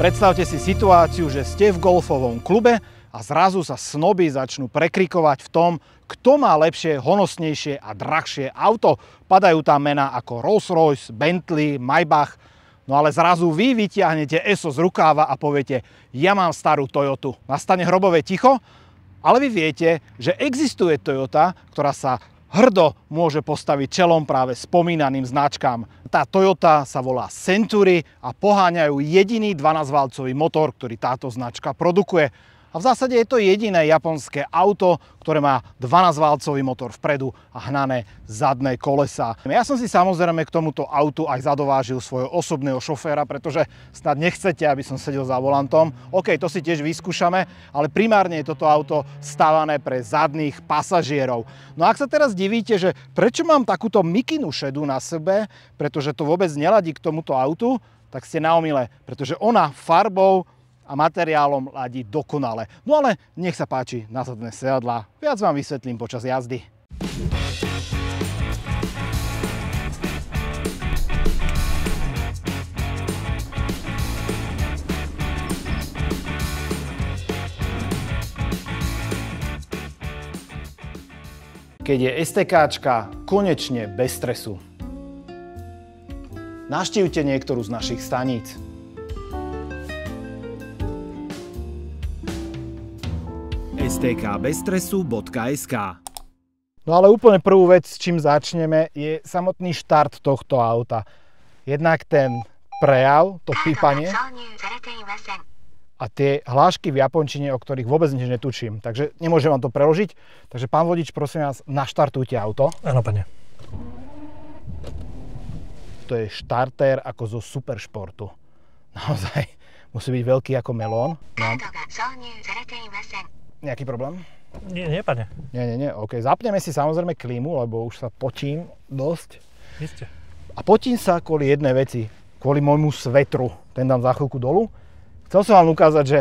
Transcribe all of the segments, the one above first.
Predstavte si situáciu, že ste v golfovom klube a zrazu sa snoby začnú prekrikovať v tom, kto má lepšie, honosnejšie a drahšie auto. Padajú tam mená ako Rolls-Royce, Bentley, Maybach. No ale zrazu vy vytiahnete ESO z rukáva a poviete, ja mám starú Toyotu. Nastane hrobové ticho, ale vy viete, že existuje Toyota, ktorá sa hrdo môže postaviť čelom práve spomínaným značkám. Tá Toyota sa volá Century a poháňajú jediný 12-valcový motor, ktorý táto značka produkuje. A v zásade je to jediné japonské auto, ktoré má 12-valcový motor vpredu a hnané zadné kolesá. Ja som si samozrejme k tomuto autu aj zadovážil svojho osobného šoféra, pretože snad nechcete, aby som sedel za volantom. OK, to si tiež vyskúšame, ale primárne je toto auto stávané pre zadných pasažierov. No a ak sa teraz divíte, že prečo mám takúto mikinu šedu na sebe, pretože to vôbec neladí k tomuto autu, tak ste na omyle, pretože ona farbou a materiálom ladí dokonale. No ale nech sa páči na zadné sedadlá. Viac vám vysvetlím počas jazdy. Keď je STKčka konečne bez stresu. Navštívte niektorú z našich staníc. stkbezstresu.sk. No ale úplne prvú vec, s čím začneme, je samotný štart tohto auta. Jednak ten prejav, to pípanie a tie hlášky v japončine, o ktorých vôbec nič netučím. Takže nemôžem vám to preložiť. Takže pán vodič, prosím vás, naštartujte auto. Áno, pane. To je štartér ako zo superšportu. Naozaj, musí byť veľký ako melón. No. Nejaký problém? Nie, pane. Nie. OK, zapneme si samozrejme klímu, lebo už sa potím dosť. Isté. A potím sa kvôli jednej veci. Kvôli môjmu svetru. Ten dám za chvíľku dolu. Chcel som vám ukázať, že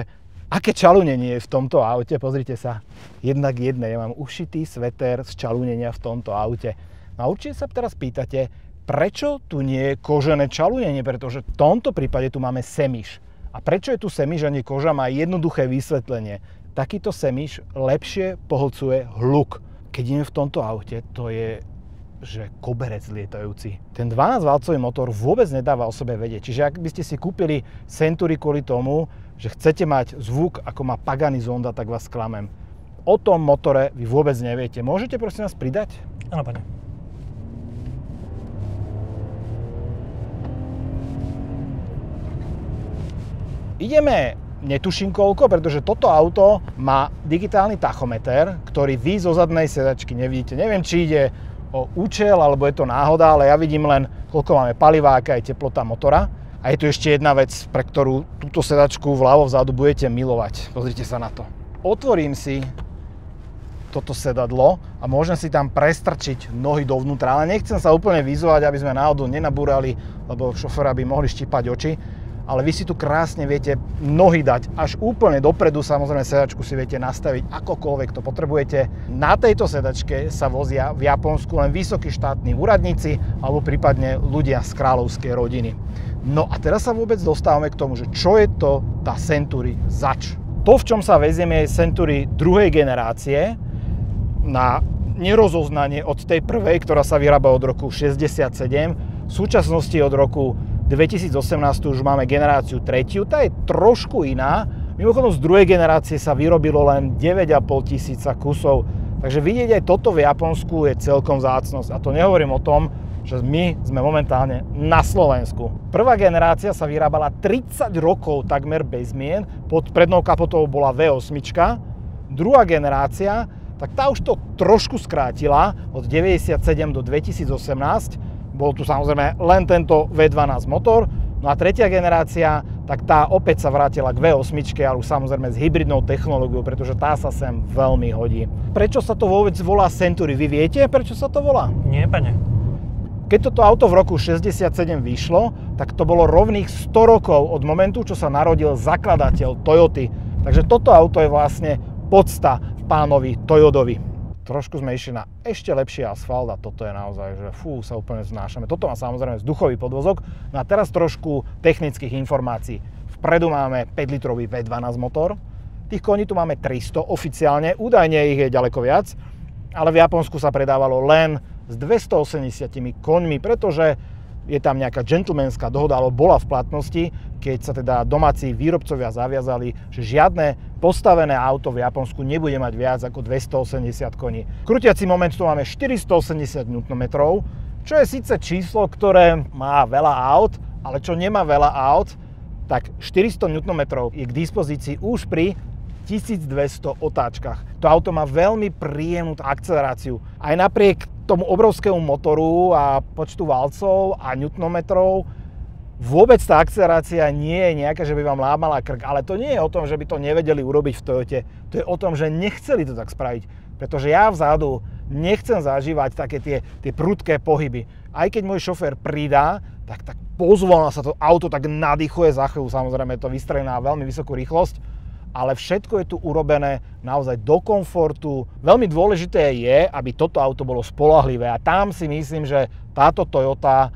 aké čalúnenie je v tomto aute. Pozrite sa. Jednak jedné. Ja mám ušitý sveter z čalúnenia v tomto aute. No a určite sa teraz pýtate, prečo tu nie je kožené čalúnenie? Pretože v tomto prípade tu máme semiš. A prečo je tu semiš a nie koža? Má jednoduché vysvetlenie. Takýto semiš lepšie pohlcuje hluk. Keď ideme v tomto aute, to je, že koberec lietajúci. Ten 12-valcový motor vôbec nedáva o sebe vedieť. Čiže ak by ste si kúpili Century kvôli tomu, že chcete mať zvuk, ako má Pagani Zonda, tak vás sklamem. O tom motore vy vôbec neviete. Môžete prosím nás pridať? Áno, pane. Ideme netuším koľko, pretože toto auto má digitálny tachometer, ktorý vy zo zadnej sedačky nevidíte. Neviem, či ide o účel, alebo je to náhoda, ale ja vidím len, koľko máme paliva, aká je teplota motora. A je tu ešte jedna vec, pre ktorú túto sedačku vľavo vzadu budete milovať. Pozrite sa na to. Otvorím si toto sedadlo a môžem si tam prestrčiť nohy dovnútra, ale nechcem sa úplne vyzovať, aby sme náhodou nenabúrali, lebo šoféra by mohli štípať oči. Ale vy si tu krásne viete nohy dať až úplne dopredu, samozrejme sedačku si viete nastaviť akokoľvek to potrebujete. Na tejto sedačke sa vozia v Japonsku len vysokí štátni úradníci alebo prípadne ľudia z kráľovskej rodiny. No a teraz sa vôbec dostávame k tomu, že čo je to tá Century zač. To, v čom sa vezieme, je Century druhej generácie na nerozoznanie od tej prvej, ktorá sa vyrába od roku 67. V súčasnosti od roku 2018 už máme generáciu tretiu, tá je trošku iná. Mimochodom z druhej generácie sa vyrobilo len 9,5 tisíca kusov. Takže vidieť aj toto v Japonsku je celkom vzácnosť. A to nehovorím o tom, že my sme momentálne na Slovensku. Prvá generácia sa vyrábala 30 rokov takmer bez zmien. Pod prednou kapotou bola V8. Druhá generácia, tak tá už to trošku skrátila od 97 do 2018. Bol tu samozrejme len tento V12 motor. No a tretia generácia, tak tá opäť sa vrátila k V8, ale už samozrejme s hybridnou technológiou, pretože tá sa sem veľmi hodí. Prečo sa to vôbec volá Century? Vy viete, prečo sa to volá? Nie, pane. Keď toto auto v roku 67 vyšlo, tak to bolo rovných 100 rokov od momentu, čo sa narodil zakladateľ Toyoty. Takže toto auto je vlastne podsta pánovi Toyotovi. Trošku sme išli na ešte lepší asfalt a toto je naozaj, že sa úplne znášame. Toto má samozrejme vzduchový podvozok. No a teraz trošku technických informácií. V vpredu máme 5-litrový V12 motor. Tých koní tu máme 300 oficiálne, údajne ich je ďaleko viac, ale v Japonsku sa predávalo len s 280 koňmi, pretože je tam nejaká gentlemanská dohoda, alebo bola v platnosti, keď sa teda domáci výrobcovia zaviazali, že žiadne postavené auto v Japonsku nebude mať viac ako 280 koní. Krútiaci moment tu máme 480 Nm, čo je síce číslo, ktoré má veľa aut, ale čo nemá veľa aut, tak 400 Nm je k dispozícii už pri 1200 otáčkach. To auto má veľmi príjemnú akceleráciu. Aj napriek tomu obrovskému motoru a počtu valcov a newtonmetrov vôbec tá akcelerácia nie je nejaká, že by vám lámala krk. Ale to nie je o tom, že by to nevedeli urobiť v Toyote. To je o tom, že nechceli to tak spraviť. Pretože ja vzadu nechcem zažívať také tie prudké pohyby. Aj keď môj šofér pridá, tak pozvolna sa to auto tak nadýchuje, za chvíľu samozrejme to vystrelí na veľmi vysokú rýchlosť. Ale všetko je tu urobené naozaj do komfortu. Veľmi dôležité je, aby toto auto bolo spoľahlivé a tam si myslím, že táto Toyota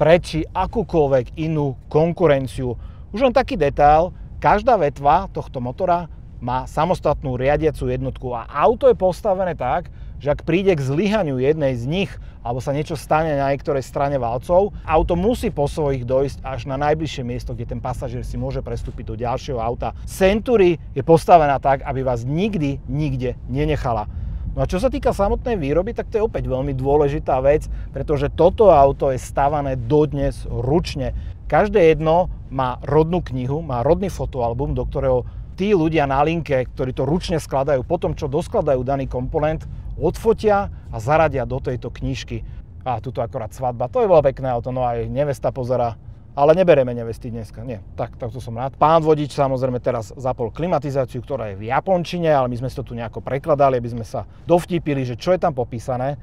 prečí akúkoľvek inú konkurenciu. Už len taký detail, každá vetva tohto motora má samostatnú riadiacu jednotku a auto je postavené tak, že ak príde k zlyhaniu jednej z nich alebo sa niečo stane na niektorej strane valcov, auto musí po svojich dojsť až na najbližšie miesto, kde ten pasažier si môže prestúpiť do ďalšieho auta. Century je postavená tak, aby vás nikdy, nikde nenechala. No a čo sa týka samotnej výroby, tak to je opäť veľmi dôležitá vec, pretože toto auto je stavané dodnes ručne. Každé jedno má rodnú knihu, má rodný fotoalbum, do ktorého tí ľudia na linke, ktorí to ručne skladajú, potom čo doskladajú daný komponent, odfotia a zaradia do tejto knižky. A tuto akorát svadba, to je bolo pekné auto, no aj nevesta pozera, ale nebereme nevesty dneska, nie, takto som rád. Pán vodič samozrejme teraz zapol klimatizáciu, ktorá je v japončine, ale my sme si to tu nejako prekladali, aby sme sa dovtípili, že čo je tam popísané.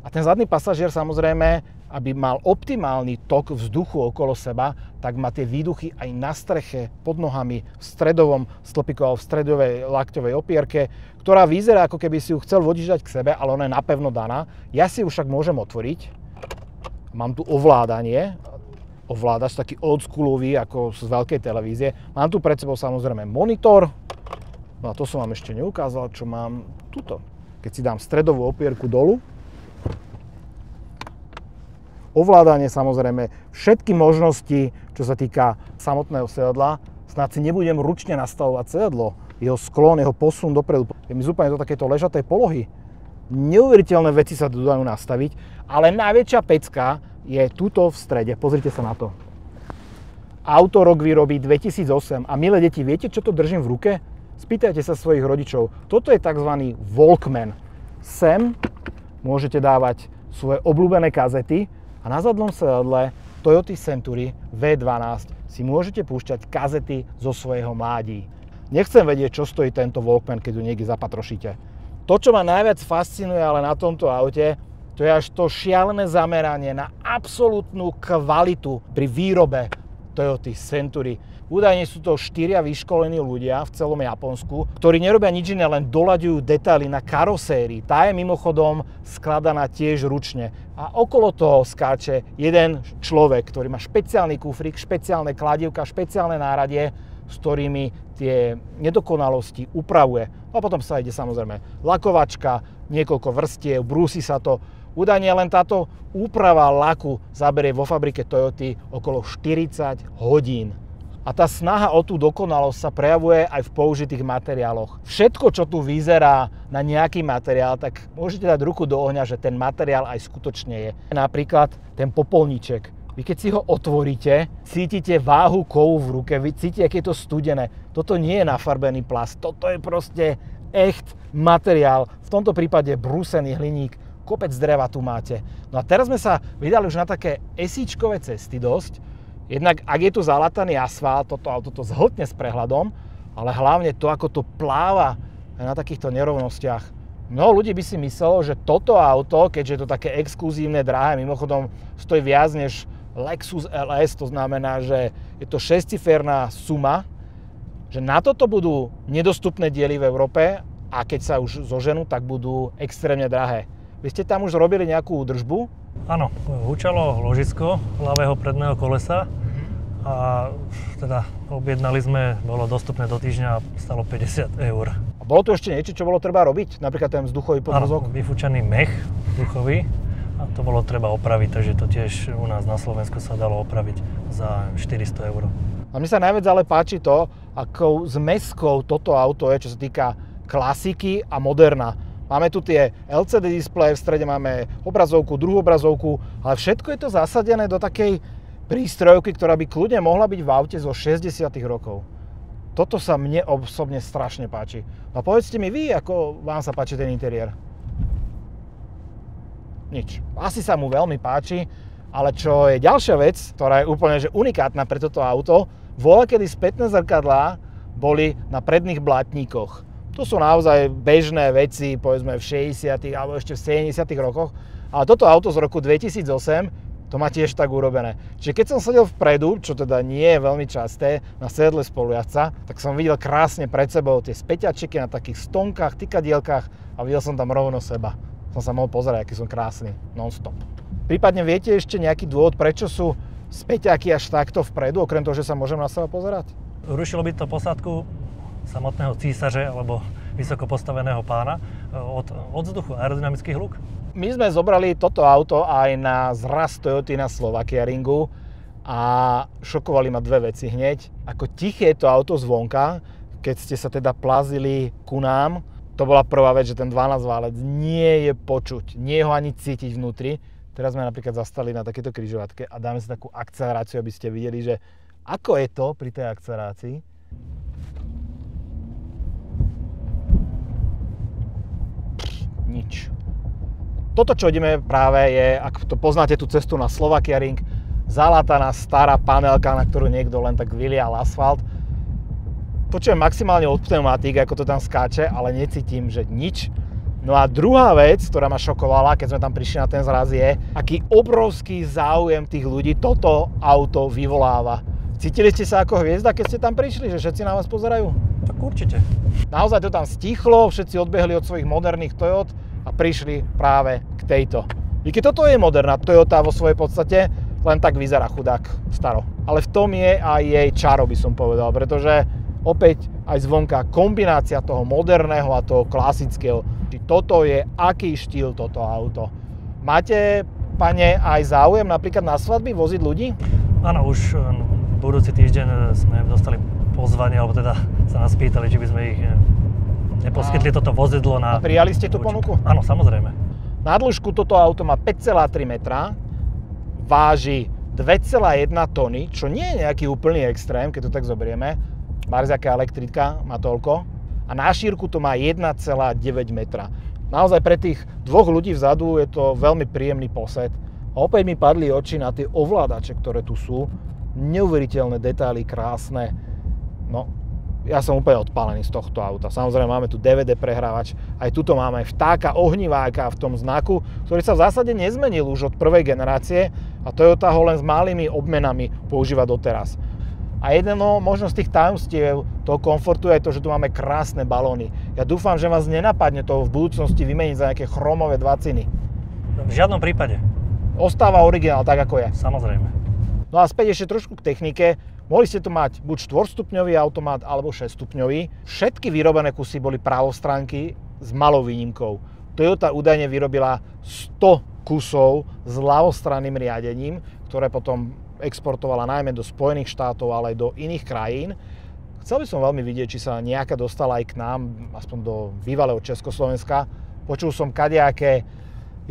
A ten zadný pasažier samozrejme, aby mal optimálny tok vzduchu okolo seba, tak má tie výduchy aj na streche, pod nohami, v stredovom stĺpiku alebo v stredovej lakťovej opierke, ktorá vyzerá, ako keby si ju chcel vodič dať k sebe, ale ona je napevno daná. Ja si ju však môžem otvoriť. Mám tu ovládanie. Ovládač taký oldschoolový, ako z veľkej televízie. Mám tu pred sebou samozrejme monitor. No a to som vám ešte neukázal, čo mám tuto. Keď si dám stredovú opierku dolu, ovládanie samozrejme, všetky možnosti, čo sa týka samotného sedadla. Snad si nebudem ručne nastavovať sedadlo, jeho sklon, jeho posun dopredu. Je mi úplne do takéto ležatej polohy. Neuveriteľné veci sa tu dajú nastaviť, ale najväčšia pecka je tuto v strede. Pozrite sa na to. Auto rok výroby 2008 a milé deti, viete, čo to držím v ruke? Spýtajte sa svojich rodičov. Toto je tzv. Walkman. Sem môžete dávať svoje obľúbené kazety, a na zadnom sedadle Toyota Century V12 si môžete púšťať kazety zo svojho mládí. Nechcem vedieť, čo stojí tento Walkman, keď ho niekde zapatrošíte. To, čo ma najviac fascinuje ale na tomto aute, to je až to šialené zameranie na absolútnu kvalitu pri výrobe Toyota Century. Údajne sú to 4 vyškolení ľudia v celom Japonsku, ktorí nerobia nič iné, len doľaďujú detaily na karosérii. Tá je mimochodom skladaná tiež ručne. A okolo toho skáče jeden človek, ktorý má špeciálny kufrík, špeciálne kladívka, špeciálne náradie, s ktorými tie nedokonalosti upravuje. No a potom sa ide samozrejme lakovačka, niekoľko vrstiev, brúsi sa to. Údajne len táto úprava laku zaberie vo fabrike Toyoty okolo 40 hodín. A tá snaha o tú dokonalosť sa prejavuje aj v použitých materiáloch. Všetko, čo tu vyzerá na nejaký materiál, tak môžete dať ruku do ohňa, že ten materiál aj skutočne je. Napríklad ten popolníček. Vy keď si ho otvoríte, cítite váhu kovu v ruke, vy cítite, aké je to studené. Toto nie je nafarbený plast, toto je proste echt materiál. V tomto prípade brúsený hliník, kopec dreva tu máte. No a teraz sme sa vydali už na také esíčkové cesty dosť. Jednak, ak je tu zalataný asfalt, toto auto to zhltne s prehľadom, ale hlavne to, ako to pláva na takýchto nerovnostiach. Mnoho ľudí by si myslelo, že toto auto, keďže je to také exkluzívne, drahé, mimochodom stojí viac než Lexus LS, to znamená, že je to 6-ciferná suma, že na toto budú nedostupné diely v Európe a keď sa už zoženú, tak budú extrémne drahé. Vy ste tam už robili nejakú údržbu? Áno, hučalo ložisko ľavého predného kolesa a teda objednali sme, bolo dostupné do týždňa a stalo 50 eur. A bolo tu ešte niečo, čo bolo treba robiť? Napríklad ten vzduchový podvozok? Áno, vyfúčaný mech vzduchový a to bolo treba opraviť, takže to tiež u nás na Slovensku sa dalo opraviť za 400 eur. A mne sa najviac ale páči to, akou zmeskou toto auto je, čo sa týka klasiky a moderna. Máme tu tie LCD displeje, v strede máme obrazovku, druhú obrazovku, ale všetko je to zasadené do takej prístrojovky, ktorá by kľudne mohla byť v aute zo 60. rokov. Toto sa mne osobne strašne páči. No povedzte mi vy, ako vám sa páči ten interiér? Nič. Asi sa mu veľmi páči, ale čo je ďalšia vec, ktorá je úplne že unikátna pre toto auto, voľakedy spätné zrkadlá boli na predných blatníkoch. To sú naozaj bežné veci, povedzme v 60. alebo ešte v 70. rokoch, ale toto auto z roku 2008 to má tiež tak urobené. Čiže keď som sedel vpredu, čo teda nie je veľmi časté, na sedle spolujazdca, tak som videl krásne pred sebou tie späťačiky na takých stonkách, tykadielkách a videl som tam rovno seba. Som sa mohol pozerať, aký som krásny, non-stop. Prípadne viete ešte nejaký dôvod, prečo sú späťaky až takto vpredu, okrem toho, že sa môžem na seba pozerať? Rušilo by to posádku samotného císaře alebo vysoko postaveného pána od vzduchu, aerodynamických hluk. My sme zobrali toto auto aj na zraz Toyoty na Slovakia Ringu a šokovali ma dve veci hneď. Ako tiché je to auto zvonka, keď ste sa teda plazili ku nám, to bola prvá vec, že ten 12 válec nie je počuť, nie je ho ani cítiť vnútri. Teraz sme napríklad zastali na takéto križovatke a dáme si takú akceleráciu, aby ste videli, že ako je to pri tej akcelerácii. Nič. Toto, čo ideme práve je, ak to poznáte tú cestu na Slovakia Ring, zalátaná stará panelka, na ktorú niekto len tak vylial asfalt. Počujem maximálne od pneumatík, ako to tam skáče, ale necítim, že nič. No a druhá vec, ktorá ma šokovala, keď sme tam prišli na ten zraz, je, aký obrovský záujem tých ľudí toto auto vyvoláva. Cítili ste sa ako hviezda, keď ste tam prišli, že všetci na vás pozerajú? Tak určite. Naozaj to tam stichlo, všetci odbehli od svojich moderných Toyot a prišli práve k tejto. I keď toto je moderná Toyota vo svojej podstate, len tak vyzerá chudák staro. Ale v tom je aj jej čaro, by som povedal, pretože opäť aj zvonka kombinácia toho moderného a toho klasického. Či toto je, aký štýl toto auto. Máte, pane, aj záujem napríklad na svadby voziť ľudí? Áno, už budúci týždeň sme dostali pozvanie, alebo teda sa nás pýtali, či by sme ich neposkytli toto vozidlo na... A prijali ste tú ponuku? Áno, samozrejme. Na dĺžku toto auto má 5,3 metra, váži 2,1 tony, čo nie je nejaký úplný extrém, keď to tak zoberieme. Marziaká elektrika má toľko. A na šírku to má 1,9 metra. Naozaj pre tých dvoch ľudí vzadu je to veľmi príjemný posed. A opäť mi padli oči na tie ovládače, ktoré tu sú. Neuveriteľné detaily, krásne. No, ja som úplne odpálený z tohto auta. Samozrejme máme tu DVD prehrávač, aj tuto máme vtáka ohniváka v tom znaku, ktorý sa v zásade nezmenil už od prvej generácie a Toyota ho len s malými obmenami používa doteraz. A jedno možno z tých tajomstiev toho komfortu je to, že tu máme krásne balóny. Ja dúfam, že vás nenapadne to v budúcnosti vymeniť za nejaké chromové dvaciny. V žiadnom prípade. Ostáva originál tak, ako je. Samozrejme. No a späť ešte trošku k technike. Mohli ste tu mať buď 4-stupňový automat alebo 6-stupňový. Všetky vyrobené kusy boli pravostránky s malou výnimkou. Toyota údajne vyrobila 100 kusov s ľavostranným riadením, ktoré potom exportovala najmä do Spojených štátov, ale aj do iných krajín. Chcel by som veľmi vidieť, či sa nejaká dostala aj k nám, aspoň do bývalého Československa. Počul som kadejaké.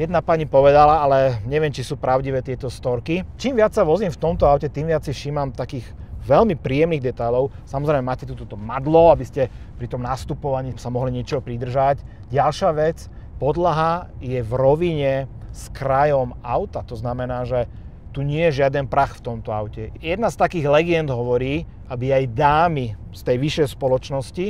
Jedna pani povedala, ale neviem, či sú pravdivé tieto storky. Čím viac sa vozím v tomto aute, tým viac si všímam takých veľmi príjemných detailov. Samozrejme, máte tu toto madlo, aby ste pri tom nastupovaní sa mohli niečo pridržať. Ďalšia vec, podlaha je v rovine s krajom auta. To znamená, že tu nie je žiaden prach v tomto aute. Jedna z takých legend hovorí, aby aj dámy z tej vyššej spoločnosti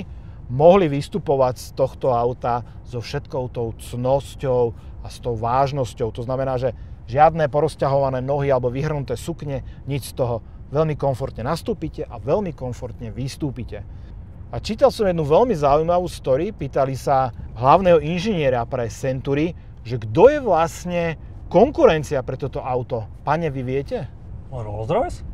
mohli vystupovať z tohto auta so všetkou tou cnosťou a s tou vážnosťou. To znamená, že žiadne porozťahované nohy alebo vyhrnuté sukne, nič z toho. Veľmi komfortne nastúpite a veľmi komfortne vystúpite. A čítal som jednu veľmi zaujímavú story, pýtali sa hlavného inžiniera pre Century, že kto je vlastne konkurencia pre toto auto. Pane, vy viete? Rolls-Royce?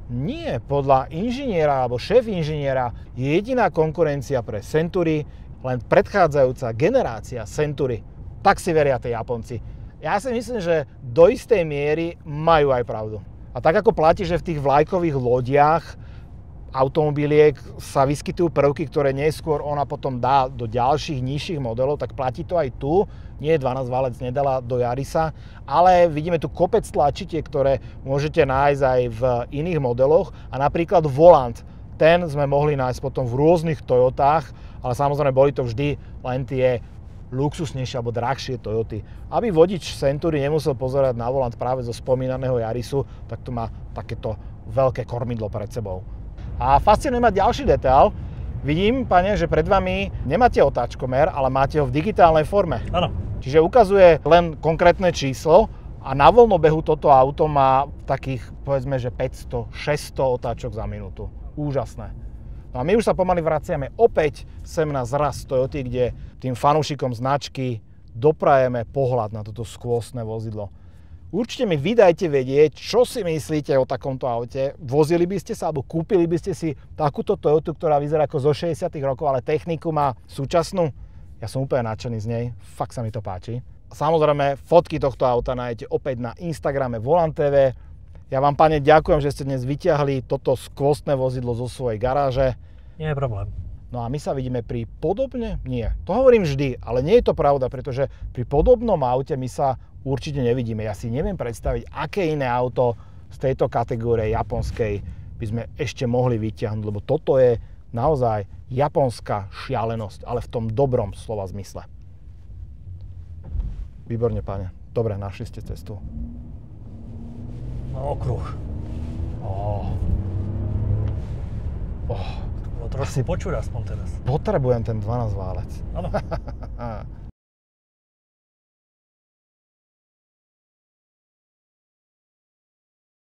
Nie, podľa inžiniera alebo šéf inžiniera je jediná konkurencia pre Century len predchádzajúca generácia Century. Tak si veria tí Japonci. Ja si myslím, že do istej miery majú aj pravdu. A tak ako platí, že v tých vlajkových lodiach automobiliek sa vyskytujú prvky, ktoré neskôr ona potom dá do ďalších nižších modelov, tak platí to aj tu. Nie 12 válec nedala do Yarisa, ale vidíme tu kopec tlačitiek, ktoré môžete nájsť aj v iných modeloch. A napríklad volant, ten sme mohli nájsť potom v rôznych Toyotách, ale samozrejme boli to vždy len tie luxusnejšie alebo drahšie Toyoty. Aby vodič Century nemusel pozerať na volant práve zo spomínaného Yarisu, tak tu má takéto veľké kormidlo pred sebou. A fascinuje ma ďalší detail. Vidím, pane, že pred vami nemáte otáčkomer, ale máte ho v digitálnej forme. Áno. Čiže ukazuje len konkrétne číslo a na voľnobehu toto auto má takých, povedzme, že 500-600 otáčok za minútu. Úžasné. No a my už sa pomaly vraciame opäť sem na zraz Toyoty, kde tým fanúšikom značky doprajeme pohľad na toto skvostné vozidlo. Určite mi vydajte vedieť, čo si myslíte o takomto aute. Vozili by ste sa, alebo kúpili by ste si takúto Toyotu, ktorá vyzerá ako zo 60 rokov, ale techniku má súčasnú? Ja som úplne nadšený z nej, fakt sa mi to páči. Samozrejme, fotky tohto auta nájdete opäť na Instagrame Volant TV. Ja vám, pane, ďakujem, že ste dnes vyťahli toto skvostné vozidlo zo svojej garáže. Nie je problém. No a my sa vidíme pri podobne? Nie. To hovorím vždy, ale nie je to pravda, pretože pri podobnom aute my sa určite nevidíme. Ja si neviem predstaviť, aké iné auto z tejto kategórie japonskej by sme ešte mohli vyťahnuť, lebo toto je naozaj japonská šialenosť, ale v tom dobrom slova zmysle. Výborne, pane. Dobre, našli ste cestu. Na okruh. Trošku počuť aspoň teraz. Potrebujem ten 12 válec. Áno.